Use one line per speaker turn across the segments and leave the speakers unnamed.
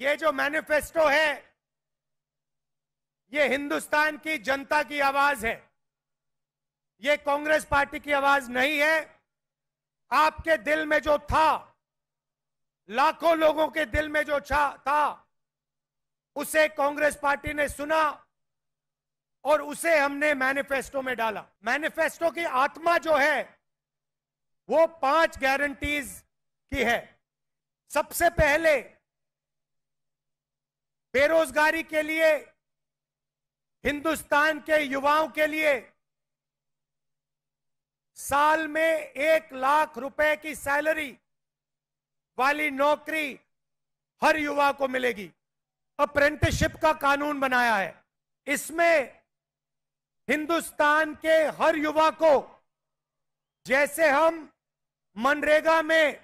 ये जो मैनिफेस्टो है, ये हिंदुस्तान की जनता की आवाज है। ये कांग्रेस पार्टी की आवाज नहीं है। आपके दिल में जो था, लाखों लोगों के दिल में जो था, उसे कांग्रेस पार्टी ने सुना और उसे हमने मैनिफेस्टो में डाला। मैनिफेस्टो की आत्मा जो है वो 5 गारंटीज की है। सबसे पहले बेरोजगारी के लिए, हिंदुस्तान के युवाओं के लिए साल में 1 लाख रुपए की सैलरी वाली नौकरी हर युवा को मिलेगी। अप्रेंटिसशिप का कानून बनाया है। इसमें हिंदुस्तान के हर युवा को, जैसे हम मनरेगा में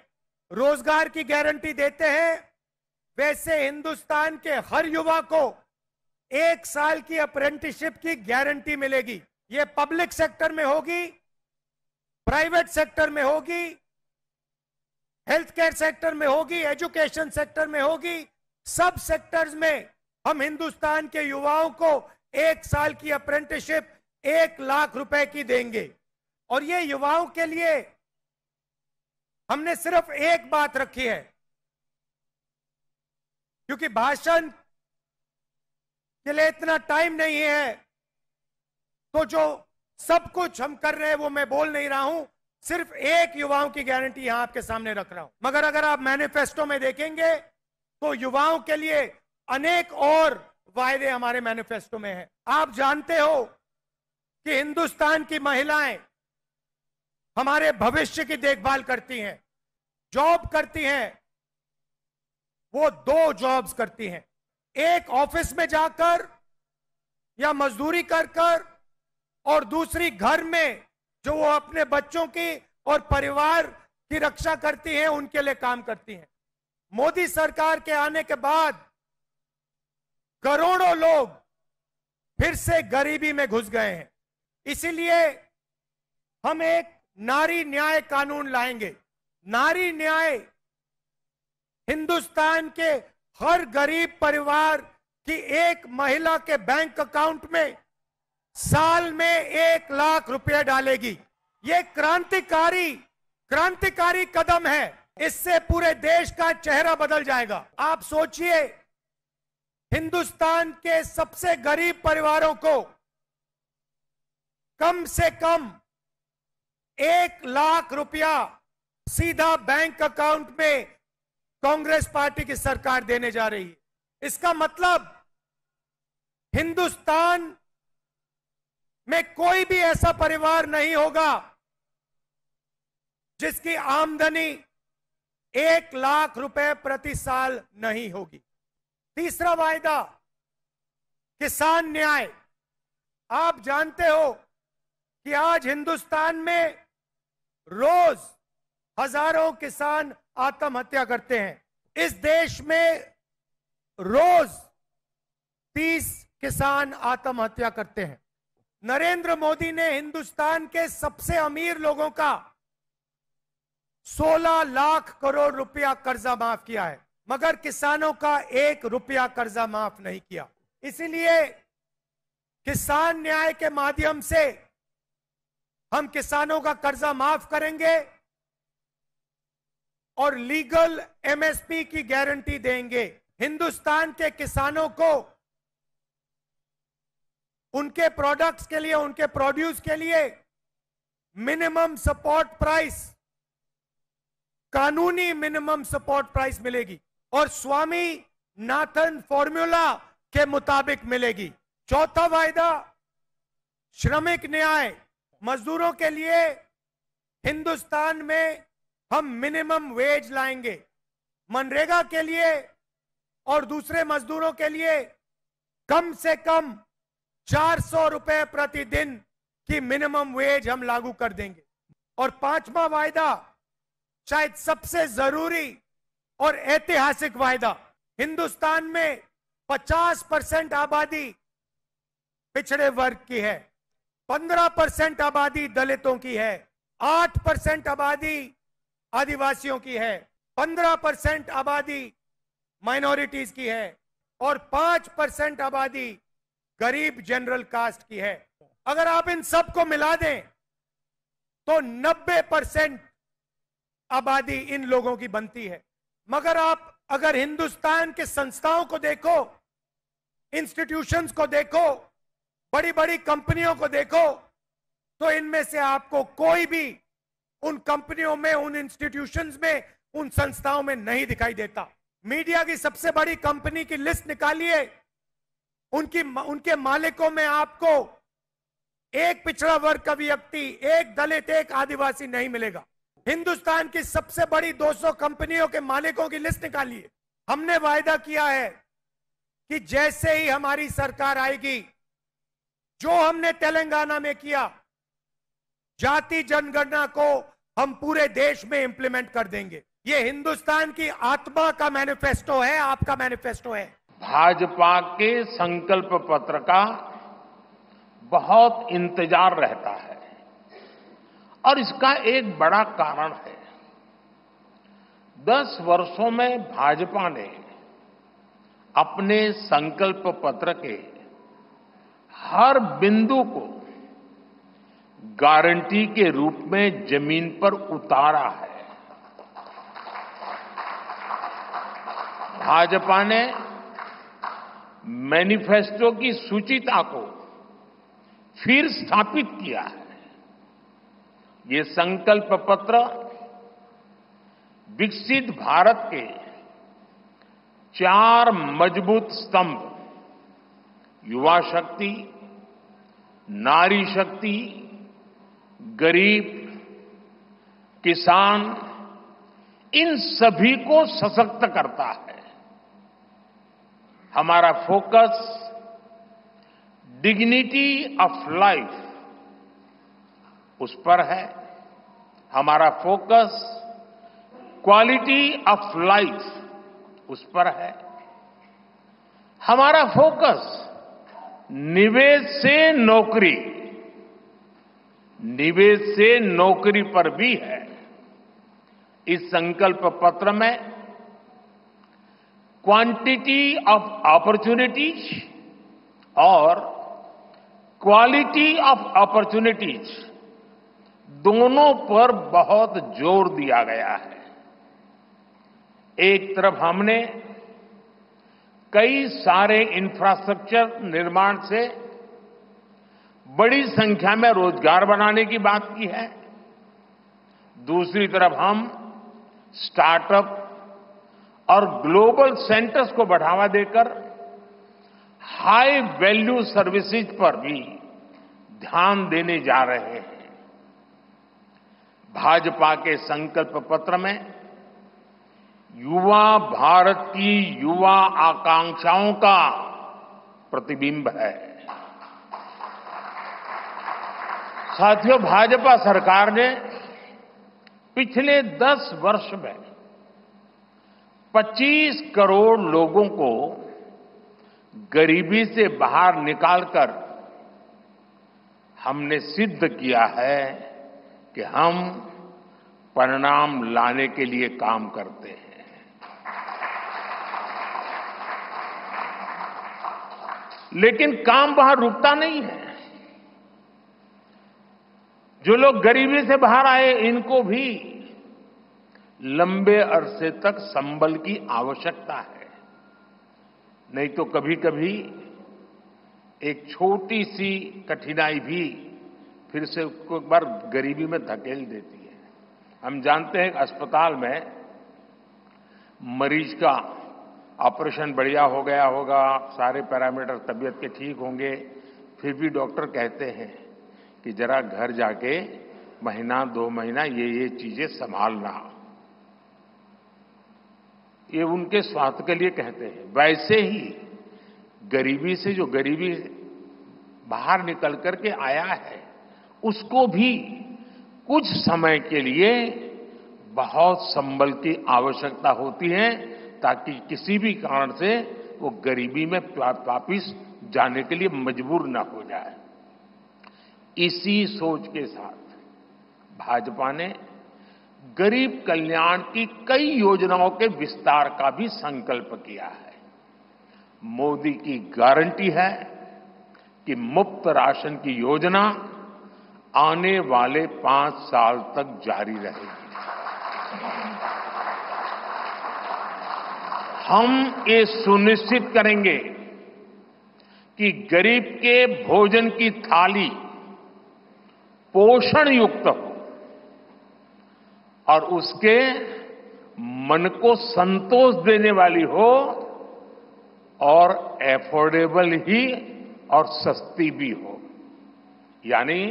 रोजगार की गारंटी देते हैं, वैसे हिंदुस्तान के हर युवा को 1 साल की अप्रेंटिसशिप की गारंटी मिलेगी। ये पब्लिक सेक्टर में होगी, प्राइवेट सेक्टर में होगी, हेल्थ केयर सेक्टर में होगी, एजुकेशन सेक्टर में होगी। सब सेक्टर्स में हम हिंदुस्तान के युवाओं को 1 साल की अप्रेंटिसशिप 1 लाख रुपए की देंगे। और ये युवाओं के लिए हमने सिर्फ एक बात रखी है, क्योंकि भाषण के लिए इतना टाइम नहीं है, तो जो सब कुछ हम कर रहे हैं वो मैं बोल नहीं रहा हूं। सिर्फ एक युवाओं की गारंटी यहां आपके सामने रख रहा हूं। मगर अगर आप मैनिफेस्टो में देखेंगे तो युवाओं के लिए अनेक और वायदे हमारे मैनिफेस्टो में हैं। आप जानते हो कि हिंदुस्तान की महिलाएं हमारे भविष्य की देखभाल करती हैं, जॉब करती हैं। वो 2 जॉब्स करती हैं, एक ऑफिस में जाकर या मजदूरी कर कर, और दूसरी घर में जो वो अपने बच्चों की और परिवार की रक्षा करती हैं, उनके लिए काम करती हैं। मोदी सरकार के आने के बाद करोड़ों लोग फिर से गरीबी में घुस गए हैं। इसीलिए हम एक नारी न्याय कानून लाएंगे। नारी न्याय हिंदुस्तान के हर गरीब परिवार की एक महिला के बैंक अकाउंट में साल में 1 लाख रुपए डालेगी। ये क्रांतिकारी कदम है। इससे पूरे देश का चेहरा बदल जाएगा। आप सोचिए, हिंदुस्तान के सबसे गरीब परिवारों को कम से कम 1 लाख रुपया सीधा बैंक अकाउंट में कांग्रेस पार्टी की सरकार देने जा रही है। इसका मतलब हिंदुस्तान में कोई भी ऐसा परिवार नहीं होगा जिसकी आमदनी 1 लाख रुपए प्रति साल नहीं होगी। तीसरा वायदा, किसान न्याय। आप जानते हो कि आज हिंदुस्तान में रोज हजारों किसान आत्महत्या करते हैं। इस देश में रोज 30 किसान आत्महत्या करते हैं। नरेंद्र मोदी ने हिंदुस्तान के सबसे अमीर लोगों का 16 लाख करोड़ रुपया कर्जा माफ किया है, मगर किसानों का 1 रुपया कर्जा माफ नहीं किया। इसीलिए किसान न्याय के माध्यम से हम किसानों का कर्जा माफ करेंगे और लीगल एमएसपी की गारंटी देंगे। हिंदुस्तान के किसानों को उनके प्रोडक्ट्स के लिए, उनके प्रोड्यूस के लिए मिनिमम सपोर्ट प्राइस, कानूनी मिनिमम सपोर्ट प्राइस मिलेगी और स्वामी नाथन फॉर्मूला के मुताबिक मिलेगी। चौथा वायदा, श्रमिक न्याय। मजदूरों के लिए हिंदुस्तान में हम मिनिमम वेज लाएंगे। मनरेगा के लिए और दूसरे मजदूरों के लिए कम से कम 400 रुपए प्रतिदिन की मिनिमम वेज हम लागू कर देंगे। और 5वां वायदा, शायद सबसे जरूरी और ऐतिहासिक वायदा, हिंदुस्तान में 50% आबादी पिछड़े वर्ग की है, 15% आबादी दलितों की है, 8% आबादी आदिवासियों की है, 15% आबादी माइनॉरिटीज की है और 5% आबादी गरीब जनरल कास्ट की है। अगर आप इन सबको मिला दें तो 90% आबादी इन लोगों की बनती है। मगर आप अगर हिंदुस्तान के संस्थाओं को देखो, इंस्टीट्यूशंस को देखो, बड़ी बड़ी कंपनियों को देखो, तो इनमें से आपको कोई भी उन कंपनियों में, उन इंस्टीट्यूशंस में, उन संस्थाओं में नहीं दिखाई देता। मीडिया की सबसे बड़ी कंपनी की लिस्ट निकालिए, उनके मालिकों में आपको एक पिछड़ा वर्ग का व्यक्ति, एक दलित, एक आदिवासी नहीं मिलेगा। हिंदुस्तान की सबसे बड़ी 200 कंपनियों के मालिकों की लिस्ट निकालिए। हमने वायदा किया है कि जैसे ही हमारी सरकार आएगी, जो हमने तेलंगाना में किया, जाति जनगणना को हम पूरे देश में इंप्लीमेंट कर देंगे। ये हिंदुस्तान की आत्मा का मैनिफेस्टो है, आपका मैनिफेस्टो है।
भाजपा के संकल्प पत्र का बहुत इंतजार रहता है और इसका एक बड़ा कारण है, 10 वर्षों में भाजपा ने अपने संकल्प पत्र के हर बिंदु को गारंटी के रूप में जमीन पर उतारा है। भाजपा ने मैनिफेस्टो की सूचिता को फिर स्थापित किया है। ये संकल्प पत्र विकसित भारत के 4 मजबूत स्तंभ, युवा शक्ति, नारी शक्ति, गरीब, किसान, इन सभी को सशक्त करता है। हमारा फोकस डिग्निटी ऑफ लाइफ उस पर है, हमारा फोकस क्वालिटी ऑफ लाइफ उस पर है, हमारा फोकस निवेश से नौकरी पर भी है। इस संकल्प पत्र में क्वांटिटी ऑफ अपॉर्चुनिटीज और क्वालिटी ऑफ अपॉर्चुनिटीज दोनों पर बहुत जोर दिया गया है। एक तरफ हमने कई सारे इंफ्रास्ट्रक्चर निर्माण से बड़ी संख्या में रोजगार बनाने की बात की है, दूसरी तरफ हम स्टार्टअप और ग्लोबल सेंटर्स को बढ़ावा देकर हाई वैल्यू सर्विसेज पर भी ध्यान देने जा रहे हैं। भाजपा के संकल्प पत्र में युवा भारत की युवा आकांक्षाओं का प्रतिबिंब है। साथियों, भाजपा सरकार ने पिछले 10 वर्ष में 25 करोड़ लोगों को गरीबी से बाहर निकालकर हमने सिद्ध किया है कि हम परिणाम लाने के लिए काम करते हैं। लेकिन काम वहां रुकता नहीं है। जो लोग गरीबी से बाहर आए, इनको भी लंबे अरसे तक संबल की आवश्यकता है। नहीं तो कभी कभी एक छोटी सी कठिनाई भी फिर से उसको एक बार गरीबी में धकेल देती है। हम जानते हैं कि अस्पताल में मरीज का ऑपरेशन बढ़िया हो गया होगा, सारे पैरामीटर तबीयत के ठीक होंगे, फिर भी डॉक्टर कहते हैं कि जरा घर जाके महीना 2 महीना ये चीजें संभालना। ये उनके स्वास्थ्य के लिए कहते हैं। वैसे ही गरीबी से जो गरीबी बाहर निकल करके आया है, उसको भी कुछ समय के लिए बहुत संबल की आवश्यकता होती है, ताकि किसी भी कारण से वो गरीबी में वापिस जाने के लिए मजबूर ना हो जाए। इसी सोच के साथ भाजपा ने गरीब कल्याण की कई योजनाओं के विस्तार का भी संकल्प किया है। मोदी की गारंटी है कि मुफ्त राशन की योजना आने वाले 5 साल तक जारी रहेगी। हम ये सुनिश्चित करेंगे कि गरीब के भोजन की थाली पोषण युक्त हो और उसके मन को संतोष देने वाली हो और एफोर्डेबल ही और सस्ती भी हो। यानी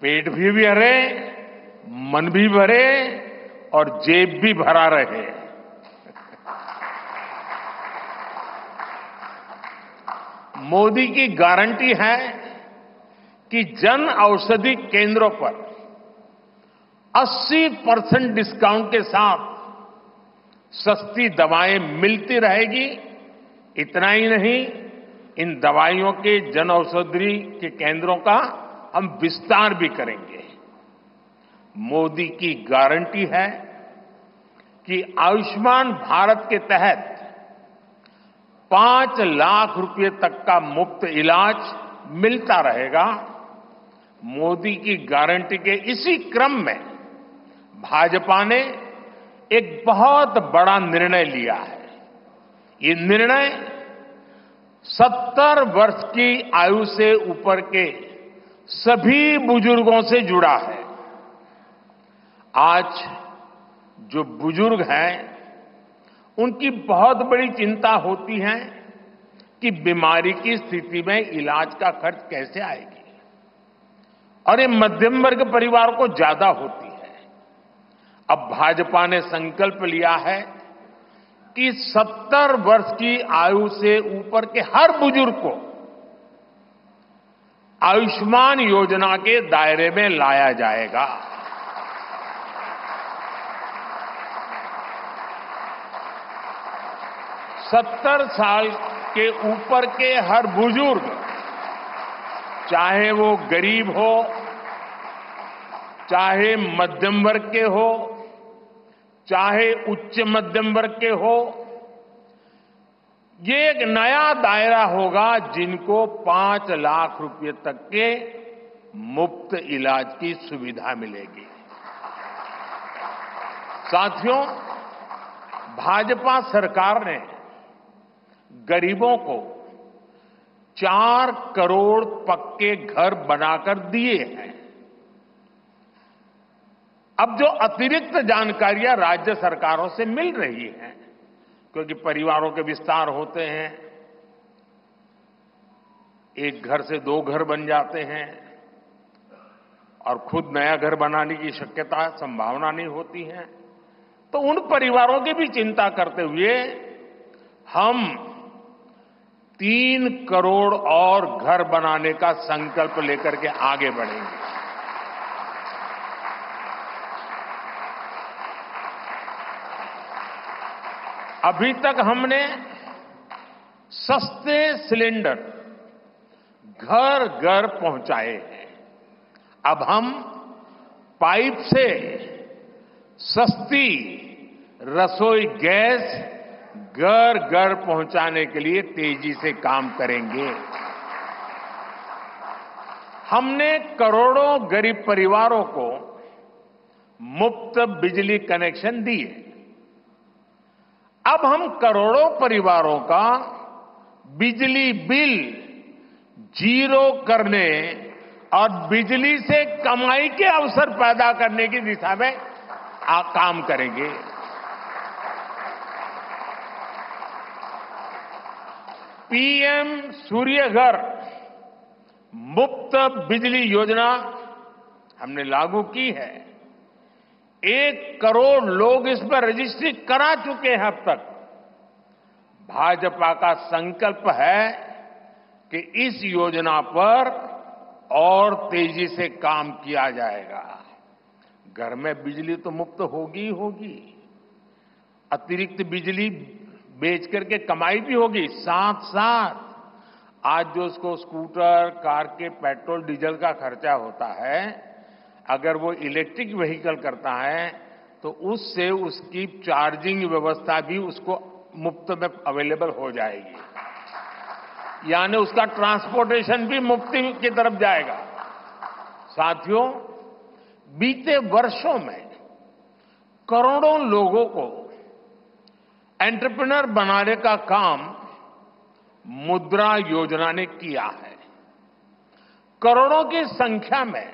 पेट भी भरे, मन भी भरे और जेब भी भरा रहे। मोदी की गारंटी है कि जन औषधि केंद्रों पर 80% डिस्काउंट के साथ सस्ती दवाएं मिलती रहेगी। इतना ही नहीं, इन दवाइयों के जन औषधि के केंद्रों का हम विस्तार भी करेंगे। मोदी की गारंटी है कि आयुष्मान भारत के तहत 5 लाख रुपए तक का मुफ्त इलाज मिलता रहेगा। मोदी की गारंटी के इसी क्रम में भाजपा ने एक बहुत बड़ा निर्णय लिया है। ये निर्णय 70 वर्ष की आयु से ऊपर के सभी बुजुर्गों से जुड़ा है। आज जो बुजुर्ग हैं, उनकी बहुत बड़ी चिंता होती है कि बीमारी की स्थिति में इलाज का खर्च कैसे आएगी, और ये मध्यम वर्ग परिवार को ज्यादा होती है। अब भाजपा ने संकल्प लिया है कि 70 वर्ष की आयु से ऊपर के हर बुजुर्ग को आयुष्मान योजना के दायरे में लाया जाएगा। सत्तर साल के ऊपर के हर बुजुर्ग, चाहे वो गरीब हो, चाहे मध्यम वर्ग के हो, चाहे उच्च मध्यम वर्ग के हो, ये एक नया दायरा होगा जिनको 5 लाख रुपए तक के मुफ्त इलाज की सुविधा मिलेगी। साथियों, भाजपा सरकार ने गरीबों को 4 करोड़ पक्के घर बनाकर दिए हैं। अब जो अतिरिक्त जानकारियां राज्य सरकारों से मिल रही हैं, क्योंकि परिवारों के विस्तार होते हैं, एक घर से 2 घर बन जाते हैं और खुद नया घर बनाने की शक्यता, संभावना नहीं होती है, तो उन परिवारों की भी चिंता करते हुए हम 3 करोड़ और घर बनाने का संकल्प लेकर के आगे बढ़ेंगे। अभी तक हमने सस्ते सिलेंडर घर घर पहुंचाए हैं। अब हम पाइप से सस्ती रसोई गैस घर घर पहुंचाने के लिए तेजी से काम करेंगे। हमने करोड़ों गरीब परिवारों को मुफ्त बिजली कनेक्शन दिए। अब हम करोड़ों परिवारों का बिजली बिल जीरो करने और बिजली से कमाई के अवसर पैदा करने की दिशा में काम करेंगे। पीएम सूर्य घर मुफ्त बिजली योजना हमने लागू की है। 1 करोड़ लोग इस पर रजिस्ट्री करा चुके हैं अब तक। भाजपा का संकल्प है कि इस योजना पर और तेजी से काम किया जाएगा। घर में बिजली तो मुफ्त होगी ही होगी, अतिरिक्त बिजली बेच करके कमाई भी होगी। साथ साथ आज जो उसको स्कूटर, कार के पेट्रोल डीजल का खर्चा होता है, अगर वो इलेक्ट्रिक व्हीकल करता है तो उससे उसकी चार्जिंग व्यवस्था भी उसको मुफ्त में अवेलेबल हो जाएगी, यानी उसका ट्रांसपोर्टेशन भी मुफ्ती की तरफ जाएगा। साथियों, बीते वर्षों में करोड़ों लोगों को एंटरप्रेन्योर बनाने का काम मुद्रा योजना ने किया है। करोड़ों की संख्या में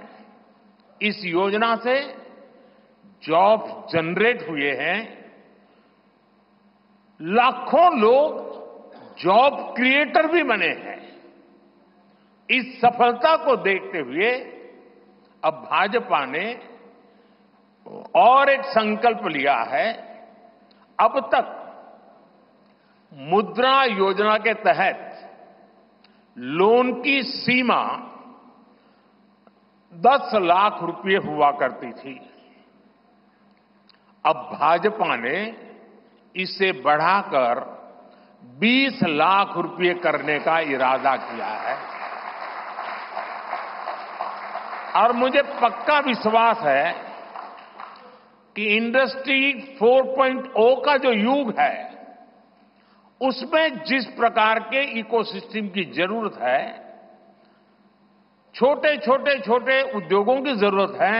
इस योजना से जॉब जनरेट हुए हैं। लाखों लोग जॉब क्रिएटर भी बने हैं। इस सफलता को देखते हुए अब भाजपा ने और एक संकल्प लिया है। अब तक मुद्रा योजना के तहत लोन की सीमा 10 लाख रुपए हुआ करती थी। अब भाजपा ने इसे बढ़ाकर 20 लाख रुपए करने का इरादा किया है और मुझे पक्का विश्वास है कि इंडस्ट्री 4.0 का जो युग है, उसमें जिस प्रकार के इकोसिस्टम की जरूरत है, छोटे उद्योगों की जरूरत है,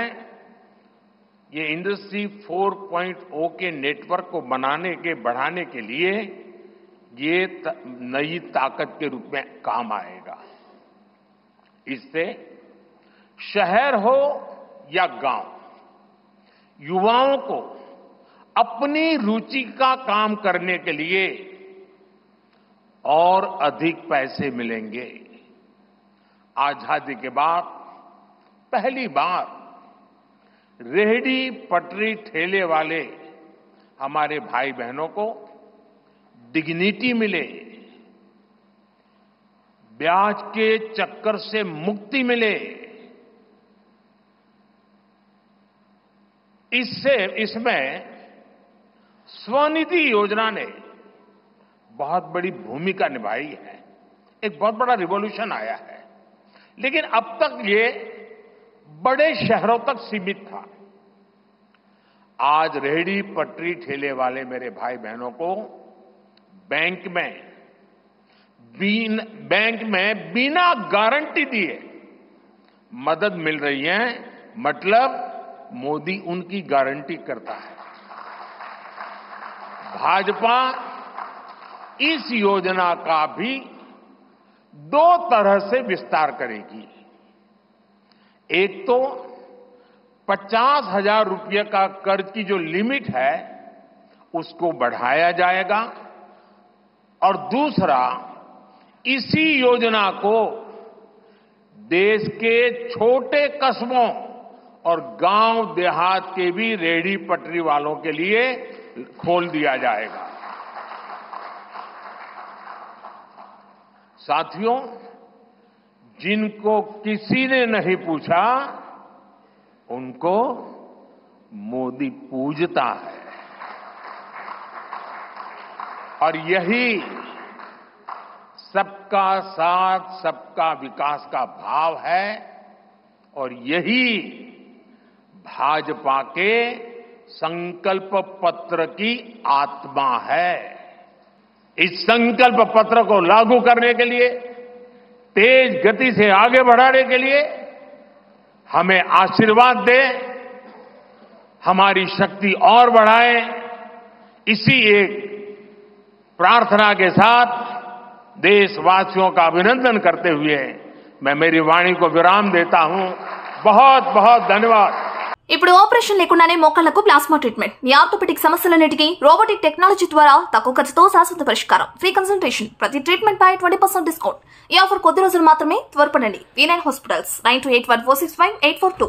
ये इंडस्ट्री 4.0 के नेटवर्क को बढ़ाने के लिए ये नई ताकत के रूप में काम आएगा। इससे शहर हो या गांव, युवाओं को अपनी रुचि का काम करने के लिए और अधिक पैसे मिलेंगे। आजादी के बाद पहली बार रेहड़ी पटरी ठेले वाले हमारे भाई बहनों को डिग्निटी मिले, ब्याज के चक्कर से मुक्ति मिले। इसमें स्वनिधि योजना ने बहुत बड़ी भूमिका निभाई है। एक बहुत बड़ा रिवॉल्यूशन आया है, लेकिन अब तक ये बड़े शहरों तक सीमित था। आज रेहड़ी पटरी ठेले वाले मेरे भाई बहनों को बैंक में बिना गारंटी दिए मदद मिल रही है। मतलब मोदी उनकी गारंटी करता है। भाजपा इस योजना का भी 2 तरह से विस्तार करेगी। एक तो 50,000 रुपये का कर्ज की जो लिमिट है उसको बढ़ाया जाएगा और दूसरा, इसी योजना को देश के छोटे कस्बों और गांव देहात के भी रेहड़ी पटरी वालों के लिए खोल दिया जाएगा। साथियों, जिनको किसी ने नहीं पूछा उनको मोदी पूजता है और यही सबका साथ सबका विकास का भाव है और यही भाजपा के संकल्प पत्र की आत्मा है। इस संकल्प पत्र को लागू करने के लिए, तेज गति से आगे बढ़ाने के लिए हमें आशीर्वाद दे, हमारी शक्ति और बढ़ाए। इसी एक प्रार्थना के साथ देशवासियों का अभिनंदन करते हुए मैं मेरी वाणी को विराम देता हूं। बहुत बहुत धन्यवाद।
ఇప్పుడు ఆపరేషన్ లేకుండానే మోకాళ్లకు ప్లాస్మా ట్రీట్మెంట్, మీ ఆర్థోపెడిక్ సమస్యలన్నిటికీ రోబోటిక్ టెక్నాలజీ ద్వారా తక్కువ ఖర్చుతో శాశ్వత పరిష్కారం, ఫ్రీ కన్సల్టేషన్, ప్రతి ట్రీట్మెంట్ పై 20% డిస్కౌంట్. ఈ ఆఫర్ కొద్ది రోజులు మాత్రమే. త్వరపడండి. V9 hospitals 9281465842.